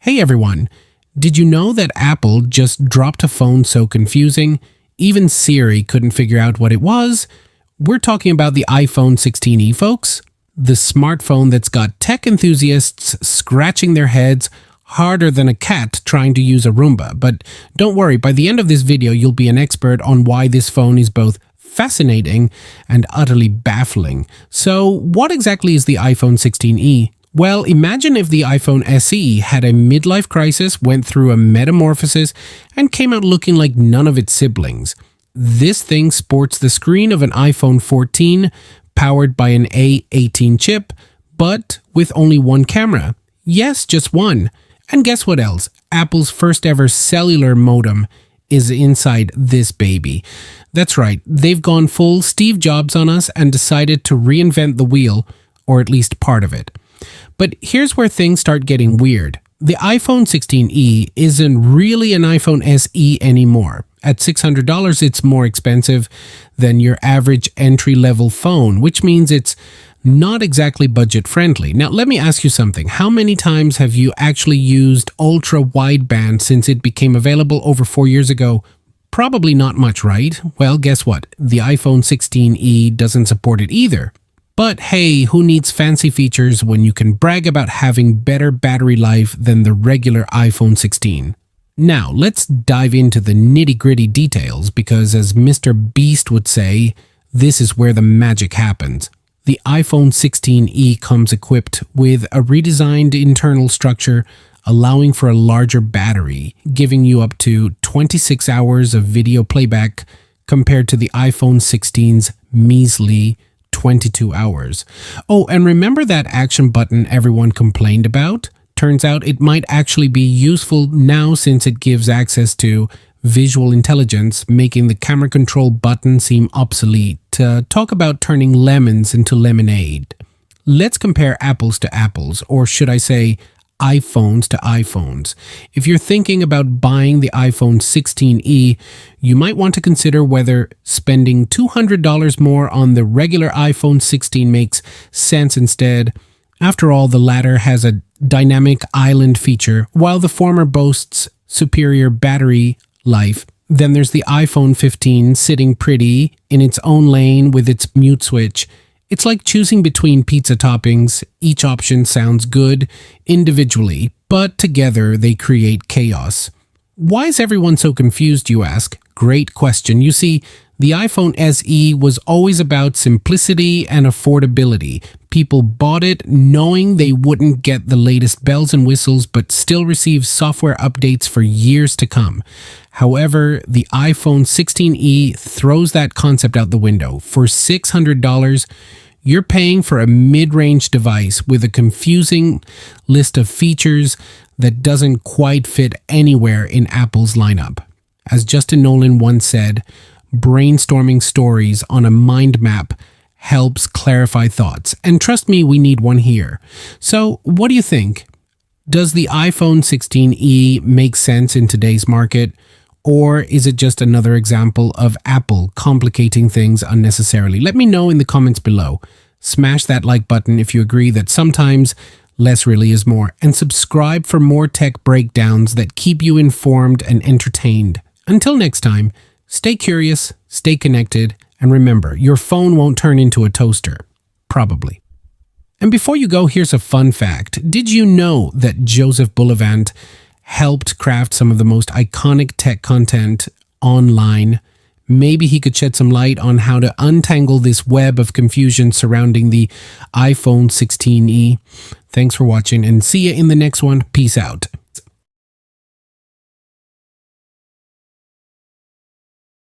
Hey everyone, did you know that Apple just dropped a phone so confusing, even Siri couldn't figure out what it was? We're talking about the iPhone 16e, folks. The smartphone that's got tech enthusiasts scratching their heads harder than a cat trying to use a Roomba. But don't worry, by the end of this video, you'll be an expert on why this phone is both fascinating and utterly baffling. So what exactly is the iPhone 16e? Well, imagine if the iPhone SE had a midlife crisis, went through a metamorphosis, and came out looking like none of its siblings. This thing sports the screen of an iPhone 14, powered by an A18 chip, but with only one camera. Yes, just one. And guess what else? Apple's first ever cellular modem is inside this baby. That's right, they've gone full Steve Jobs on us and decided to reinvent the wheel, or at least part of it. But here's where things start getting weird. The iPhone 16e isn't really an iPhone SE anymore. At $600, it's more expensive than your average entry-level phone, which means it's not exactly budget-friendly. Now, let me ask you something. How many times have you actually used Ultra Wideband since it became available over 4 years ago? Probably not much, right? Well, guess what? The iPhone 16e doesn't support it either. But hey, who needs fancy features when you can brag about having better battery life than the regular iPhone 16? Now, let's dive into the nitty-gritty details because, as Mr. Beast would say, this is where the magic happens. The iPhone 16e comes equipped with a redesigned internal structure allowing for a larger battery, giving you up to 26 hours of video playback compared to the iPhone 16's measly 22 hours. Oh, and remember that action button everyone complained about? Turns out it might actually be useful now since it gives access to visual intelligence, making the camera control button seem obsolete. Talk about turning lemons into lemonade. Let's compare apples to apples, or should I say iPhones to iPhones. If you're thinking about buying the iPhone 16e, you might want to consider whether spending $200 more on the regular iPhone 16 makes sense instead. After all, the latter has a dynamic island feature, while the former boasts superior battery life. Then there's the iPhone 15 sitting pretty in its own lane with its mute switch. It's like choosing between pizza toppings. Each option sounds good individually, but together they create chaos. Why is everyone so confused, you ask? Great question. You see, the iPhone SE was always about simplicity and affordability. People bought it knowing they wouldn't get the latest bells and whistles, but still receive software updates for years to come. However, the iPhone 16e throws that concept out the window. For $600, you're paying for a mid-range device with a confusing list of features that doesn't quite fit anywhere in Apple's lineup. As Justin Nolan once said, brainstorming stories on a mind map helps clarify thoughts. And trust me, we need one here. So, what do you think? Does the iPhone 16e make sense in today's market? Or is it just another example of Apple complicating things unnecessarily? Let me know in the comments below. Smash that like button if you agree that sometimes less really is more. And subscribe for more tech breakdowns that keep you informed and entertained. Until next time, stay curious, stay connected, and remember, your phone won't turn into a toaster. Probably. And before you go, here's a fun fact. Did you know that Joseph Bullivant helped craft some of the most iconic tech content online? Maybe he could shed some light on how to untangle this web of confusion surrounding the iPhone 16e. Thanks for watching and see you in the next one. Peace out.